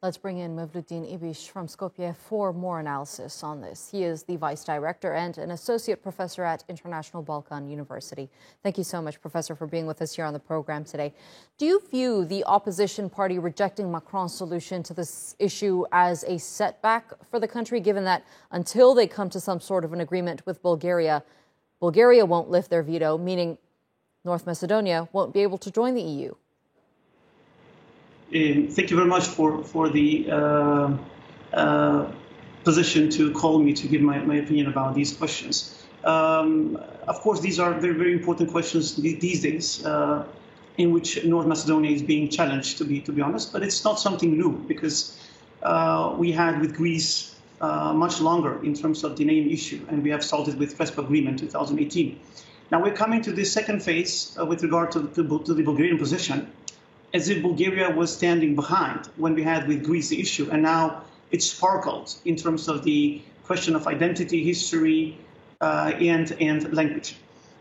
Let's bring in Mevlütdin İbiş from Skopje for more analysis on this. He is the Vice Director and an Associate Professor at International Balkan University. Thank you so much, Professor, for being with us here on the program today. Do you view the opposition party rejecting Macron's solution to this issue as a setback for the country, given that until they come to some sort of an agreement with Bulgaria, Bulgaria won't lift their veto, meaning North Macedonia won't be able to join the EU? Thank you very much for the position to call me to give my opinion about these questions. Of course, these are very, very important questions these days, in which North Macedonia is being challenged, to be honest. But it's not something new, because we had with Greece much longer in terms of the name issue, and we have solved it with PRESPA agreement 2018. Now we're coming to this second phase with regard to the Bulgarian position, as if Bulgaria was standing behind when we had with Greece the issue, and now it sparkled in terms of the question of identity, history, and language.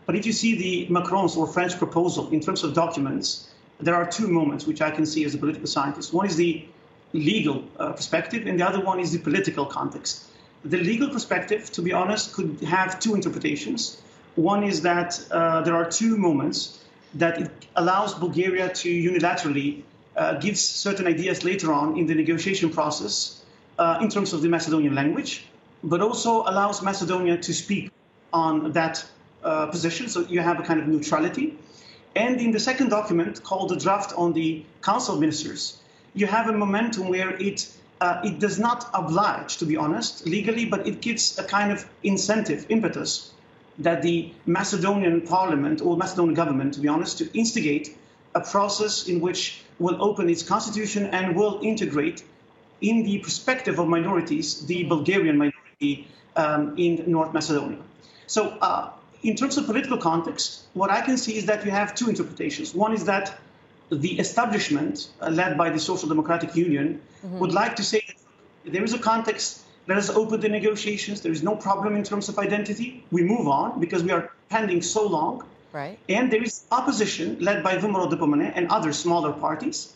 But if you see the Macron's or French proposal in terms of documents, there are two moments which I can see as a political scientist. One is the legal perspective, and the other one is the political context. The legal perspective, to be honest, could have two interpretations. One is that there are two moments that it allows Bulgaria to unilaterally give certain ideas later on in the negotiation process in terms of the Macedonian language, but also allows Macedonia to speak on that position, so you have a kind of neutrality. And in the second document, called the draft on the Council of Ministers, you have a momentum where it does not oblige, to be honest, legally, but it gives a kind of incentive, impetus, that the Macedonian parliament or Macedonian government, to be honest, to instigate a process in which will open its constitution and will integrate, in the perspective of minorities, the Bulgarian minority in North Macedonia. So in terms of political context, what I can see is that you have two interpretations. One is that the establishment, led by the Social Democratic Union, would like to say that there is a context. Let us open the negotiations. There is no problem in terms of identity. We move on because we are pending so long. Right. And there is opposition led by Vumaro Dipomene and other smaller parties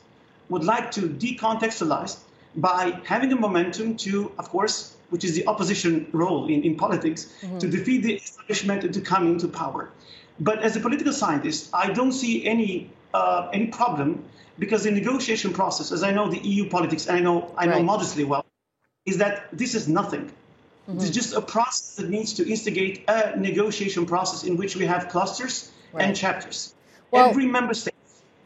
would like to decontextualize by having a momentum to, of course, which is the opposition role in politics, to defeat the establishment and to come into power. But as a political scientist, I don't see any problem, because the negotiation process, as I know the EU politics, and I know modestly well, is that this is nothing. It's just a process that needs to instigate a negotiation process in which we have clusters and chapters. Well, every member state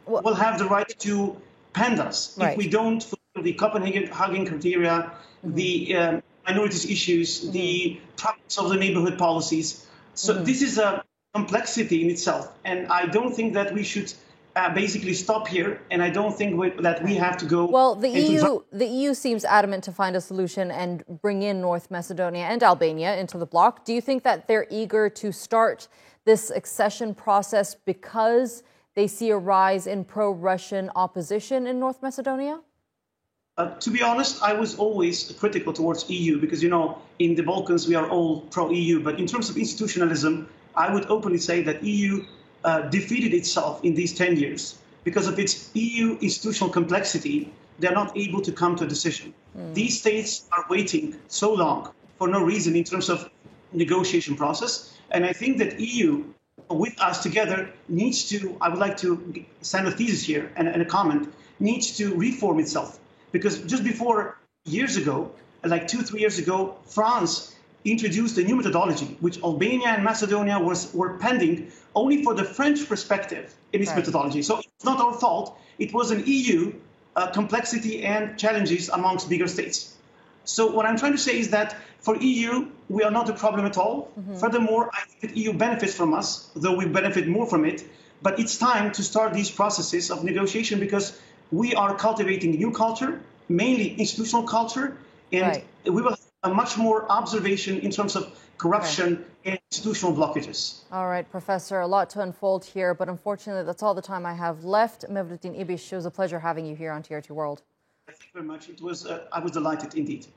will have the right to pen us if we don't fulfill the Copenhagen criteria, the minorities issues, the problems of the neighborhood policies. So this is a complexity in itself, and I don't think that we should basically stop here, and I don't think that we have to go. Well, the EU seems adamant to find a solution and bring in North Macedonia and Albania into the bloc. Do you think that they're eager to start this accession process because they see a rise in pro-Russian opposition in North Macedonia? To be honest, I was always critical towards EU because, you know, in the Balkans we are all pro-EU. But in terms of institutionalism, I would openly say that EU defeated itself in these 10 years. Because of its EU institutional complexity, they're not able to come to a decision. These states are waiting so long for no reason in terms of negotiation process. And I think that EU, with us together, needs to, I would like to send a thesis here and a comment, needs to reform itself. Because just before years ago, like 2-3 years ago, France introduced a new methodology, which Albania and Macedonia were pending only for the French perspective in its methodology. So it's not our fault. It was an EU complexity and challenges amongst bigger states. So what I'm trying to say is that for EU, we are not a problem at all. Furthermore, I think that EU benefits from us, though we benefit more from it. But it's time to start these processes of negotiation because we are cultivating a new culture, mainly institutional culture, and we will have a much more observation in terms of corruption and institutional blockages. All right, Professor, a lot to unfold here, but unfortunately that's all the time I have left. Mevlütdin İbiş, it was a pleasure having you here on TRT World. Thank you very much. I was delighted indeed.